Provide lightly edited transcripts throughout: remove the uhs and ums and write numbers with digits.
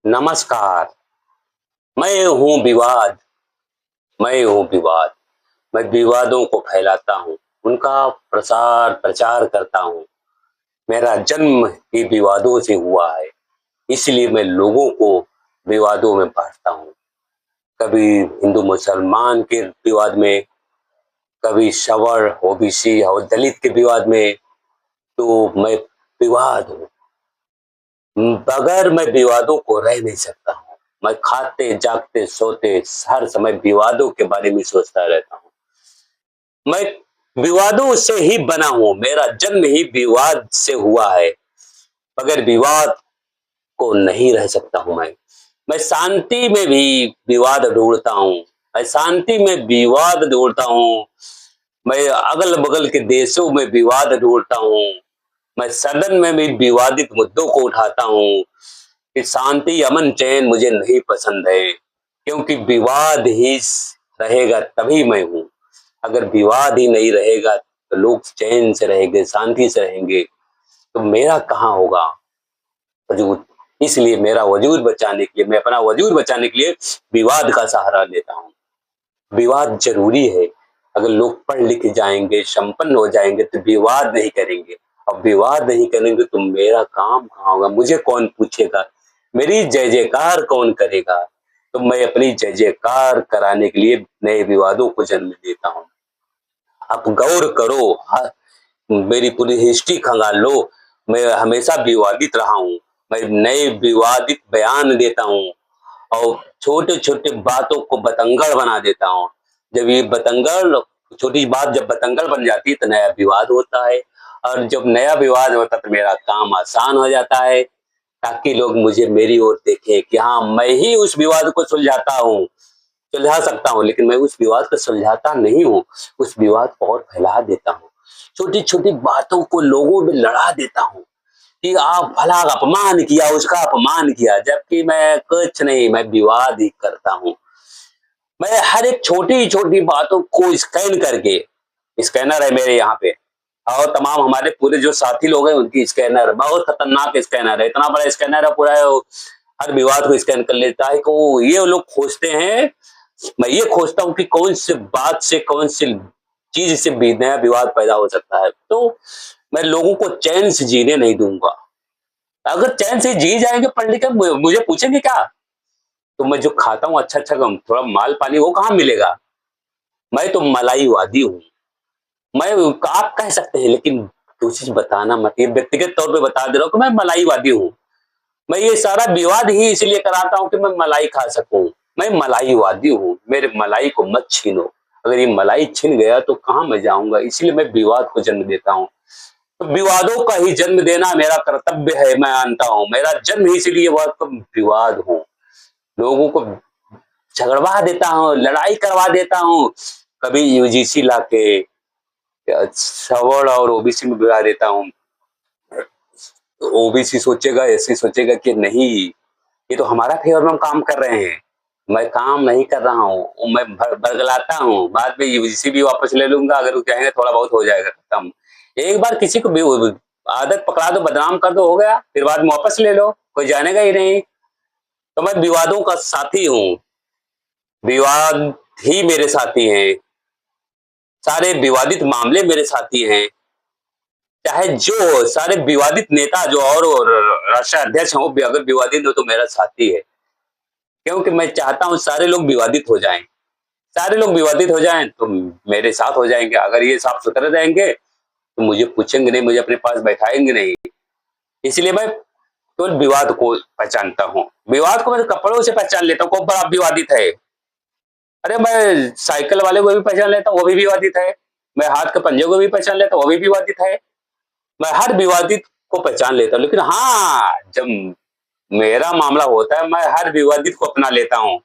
नमस्कार। मैं हूँ विवाद, मैं हूँ विवाद। मैं विवादों को फैलाता हूँ, उनका प्रसार प्रचार करता हूँ। मेरा जन्म ही विवादों से हुआ है, इसलिए मैं लोगों को विवादों में बांटता हूँ। कभी हिंदू मुसलमान के विवाद में, कभी सवर्ण ओबीसी और दलित के विवाद में। तो मैं विवाद हूँ। बगैर मैं विवादों को रह नहीं सकता हूँ। मैं खाते जागते सोते हर समय विवादों के बारे में सोचता रहता हूँ। मैं विवादों से ही बना हूँ, मेरा जन्म ही विवाद से हुआ है। बगैर विवाद को नहीं रह सकता हूँ मैं शांति में भी विवाद ढूंढता हूँ। मैं शांति में विवाद ढूंढता हूँ। मैं अगल बगल के देशों में विवाद ढूंढता हूँ। मैं सदन में भी विवादित मुद्दों को उठाता हूँ कि शांति अमन चैन मुझे नहीं पसंद है, क्योंकि विवाद ही रहेगा तभी मैं हूँ। अगर विवाद ही नहीं रहेगा तो लोग चैन से रहेंगे, शांति से रहेंगे, तो मेरा कहाँ होगा वजूद। इसलिए मेरा वजूद बचाने के लिए, मैं अपना वजूद बचाने के लिए विवाद का सहारा लेता हूँ। विवाद जरूरी है। अगर लोग पढ़ लिख जाएंगे, संपन्न हो जाएंगे तो विवाद नहीं करेंगे। अब विवाद नहीं करेंगे तो मेरा काम कहाँ होगा, मुझे कौन पूछेगा, मेरी जय जयकार कौन करेगा। तो मैं अपनी जय जयकार कराने के लिए नए विवादों को जन्म देता हूँ। आप गौर करो, मेरी पूरी हिस्ट्री खंगाल लो। मैं हमेशा विवादित रहा हूँ। मैं नए विवादित बयान देता हूँ और छोटे छोटे बातों को बतंगड़ बना देता हूँ। जब ये बतंगड़, छोटी बात जब बतंगड़ बन जाती है तो नया विवाद होता है, और जब नया विवाद होता है तो मेरा काम आसान हो जाता है, ताकि लोग मुझे मेरी ओर देखें कि हाँ, मैं ही उस विवाद को सुलझाता हूँ, सुलझा सकता हूँ। लेकिन मैं उस विवाद को सुलझाता नहीं हूँ, उस विवाद को और फैला देता हूँ। छोटी छोटी बातों को लोगों में लड़ा देता हूँ कि आप भला अपमान किया, उसका अपमान किया, जबकि मैं कुछ नहीं, मैं विवाद ही करता हूँ। मैं हर एक छोटी छोटी बातों को स्कैन करके, स्कैनर है मेरे यहाँ पे, और तमाम हमारे पूरे जो साथी लोग हैं उनकी स्कैनर, बहुत खतरनाक स्कैनर है, इतना बड़ा स्कैनर है पूरा, हर विवाद को स्कैन कर लेता है। को ये लोग खोजते हैं, मैं ये खोजता हूँ कि कौन सी बात से, कौन सी चीज से भी नया विवाद पैदा हो सकता है। तो मैं लोगों को चैन से जीने नहीं दूंगा। अगर चैन से जी जाएंगे पढ़ लिख कर, मुझे पूछेंगे क्या? तो मैं जो खाता हूँ अच्छा अच्छा कम थोड़ा माल पानी वो कहाँ मिलेगा? मैं तो मलाईवादी हूँ। मैं, आप कह सकते हैं, लेकिन कोशिश बताना मत, ये व्यक्तिगत तौर पे बता दे रहा हूँ कि मैं मलाईवादी हूँ। मैं ये सारा विवाद ही इसलिए कराता हूँ कि मैं मलाई खा सकूं। मैं मलाईवादी हूँ, मेरे मलाई को मत छीनो। अगर ये मलाई छिन गया तो कहाँ मैं जाऊंगा, इसलिए मैं विवाद को जन्म देता हूँ। तो विवादों का ही जन्म देना मेरा कर्तव्य है, मैं मानता हूँ। मेरा जन्म ही इसलिए हुआ तो विवाद हूँ। लोगों को झगड़वा देता हूँ, लड़ाई करवा देता हूँ। कभी यूजीसी लाके सवर्ण और ओबीसी में भिड़ा देता हूँ। ओबीसी सोचेगा, एससी सोचेगा कि नहीं, ये तो हमारा फेवर में हम काम कर रहे हैं। मैं काम नहीं कर रहा हूँ, मैं बरगलाता हूँ, बाद में यूजीसी भी वापस ले लूंगा, अगर वो कहेंगे थोड़ा बहुत हो जाएगा खत्म। एक बार किसी को भी आदत पकड़ा दो, बदनाम कर दो, हो गया, फिर बाद में वापस ले लो, कोई जानेगा ही नहीं। तो मैं विवादों का साथी हूँ, विवाद ही मेरे साथी हैं, सारे विवादित मामले मेरे साथी हैं। चाहे जो सारे विवादित नेता जो और राष्ट्रीय अध्यक्ष हो, अगर विवादित हो तो मेरा साथी है, क्योंकि मैं चाहता हूं सारे लोग विवादित हो जाएं। सारे लोग विवादित हो जाएं तो मेरे साथ हो जाएंगे। अगर ये साफ सुथरे रहेंगे तो मुझे पूछेंगे नहीं, मुझे अपने पास बैठाएंगे नहीं। इसलिए मैं केवल विवाद को पहचानता हूँ। विवाद को मैं कपड़ों से पहचान लेता हूँ, कौन बड़ा विवादित है। अरे मैं साइकिल वाले को भी पहचान लेता हूँ, वो भी विवादित है। मैं हाथ के पंजे को भी पहचान लेता हूँ, वो भी विवादित है। मैं हर विवादित को पहचान लेता हूँ। लेकिन हाँ, जब मेरा मामला होता है, मैं हर विवादित को अपना लेता हूँ।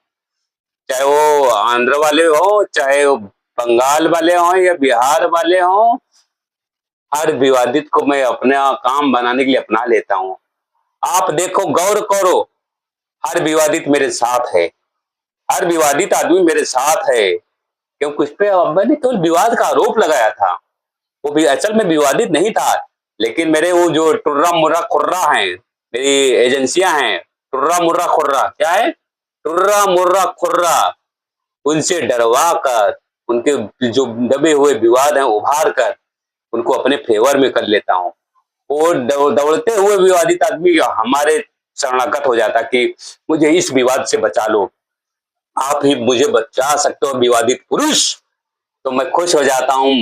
चाहे वो आंध्र वाले हो, चाहे वो बंगाल वाले हो या बिहार वाले हो, हर विवादित को मैं अपने काम बनाने के लिए अपना लेता हूँ। आप देखो, गौर करो, हर विवादित मेरे साथ है, हर विवादित आदमी मेरे साथ है। क्योंकि उस पे मैंने केवल विवाद का आरोप लगाया था, वो भी असल में विवादित नहीं था। लेकिन मेरे वो जो टुर्रा मुर्रा खुर्रा हैं, मेरी एजेंसियां हैं, टुर्रा मुर्रा खुर्रा, क्या है? टुर्रा मुर्रा खुर्रा, उनसे डरवा कर, उनके जो दबे हुए विवाद हैं उभार कर उनको अपने फेवर में कर लेता हूँ। वो दौड़ते हुए विवादित आदमी हमारे शरणागत हो जाता कि मुझे इस विवाद से बचा लो, आप ही मुझे बचा सकते हो विवादित पुरुष। तो मैं खुश हो जाता हूँ,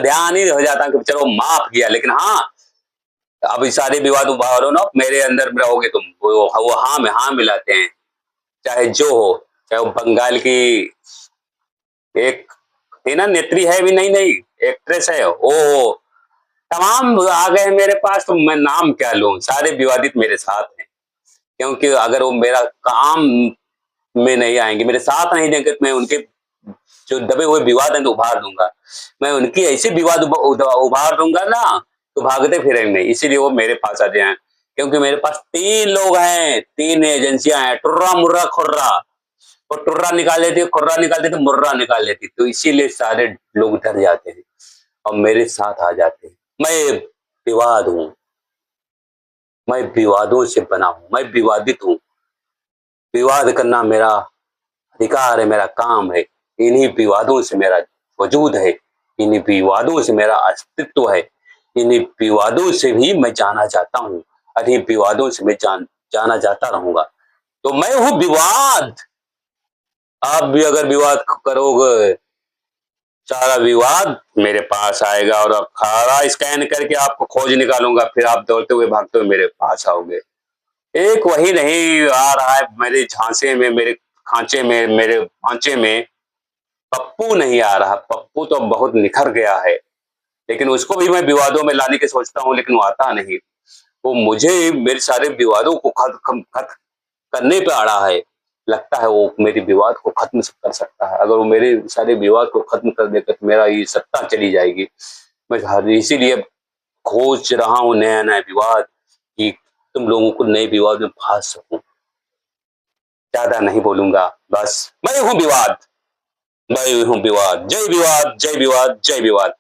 ध्यान ही हो जाता कि चलो माफ किया। लेकिन हाँ, अब सारे विवाद उभारो ना मेरे अंदर रहोगे तुम, वो हाँ में हाँ मिलाते हैं, चाहे जो हो, चाहे वो बंगाल की एक थी ना, नेत्री है भी, नहीं नहीं एक्ट्रेस है ओ, तमाम आ गए मेरे पास। तो मैं नाम क्या लूं, सारे विवादित मेरे साथ हैं। क्योंकि अगर वो मेरा काम में नहीं आएंगे, मेरे साथ नहीं देंगे, तो मैं उनके जो दबे हुए विवाद हैं तो उभार दूंगा। मैं उनकी ऐसे विवाद उभार दूंगा ना, तो भागते फिरेंगे नहीं। इसीलिए वो मेरे पास आते हैं, क्योंकि मेरे पास 3 लोग हैं, 3 एजेंसियां हैं, टुर्रा मुर्रा खुर्रा। वो टुर्रा निकाल लेती है, खुर्रा निकाल देती है, मुर्रा निकाल लेती है। तो इसीलिए सारे लोग डर जाते हैं और मेरे साथ आ जाते हैं। मैं विवाद हूँ, मैं विवादों से बना हूँ, मैं विवादित हूँ। विवाद करना मेरा अधिकार है, मेरा काम है। इन्हीं विवादों से मेरा वजूद है, इन्हीं विवादों से मेरा अस्तित्व है, इन्हीं विवादों से भी मैं जाना जाता हूँ, इन्हीं विवादों से मैं जाना जाता रहूंगा। तो मैं हूँ विवाद। आप भी अगर विवाद करोगे, सारा विवाद मेरे पास आएगा और अब सारा स्कैन करके आपको खोज निकालूंगा, फिर आप दौड़ते हुए भागते हुए मेरे पास आओगे। एक वही नहीं आ रहा है मेरे झांसे में, मेरे खांचे में, मेरे पांचे में, पप्पू नहीं आ रहा। पप्पू तो बहुत निखर गया है, लेकिन उसको भी मैं विवादों में लाने की सोचता हूँ, लेकिन वो आता नहीं। वो मुझे मेरे सारे विवादों को खत्म करने पे अड़ा है। लगता है वो मेरे विवाद को खत्म कर सकता है। अगर वो मेरे सारे विवाद को खत्म कर देगा तो मेरा ये सत्ता चली जाएगी। मैं इसीलिए खोज रहा हूँ नया नया विवाद, कि तुम लोगों को नए विवाद में फंस सकूं। ज्यादा नहीं बोलूंगा, बस मैं हूं विवाद, मैं हूं विवाद। जय विवाद, जय विवाद, जय विवाद।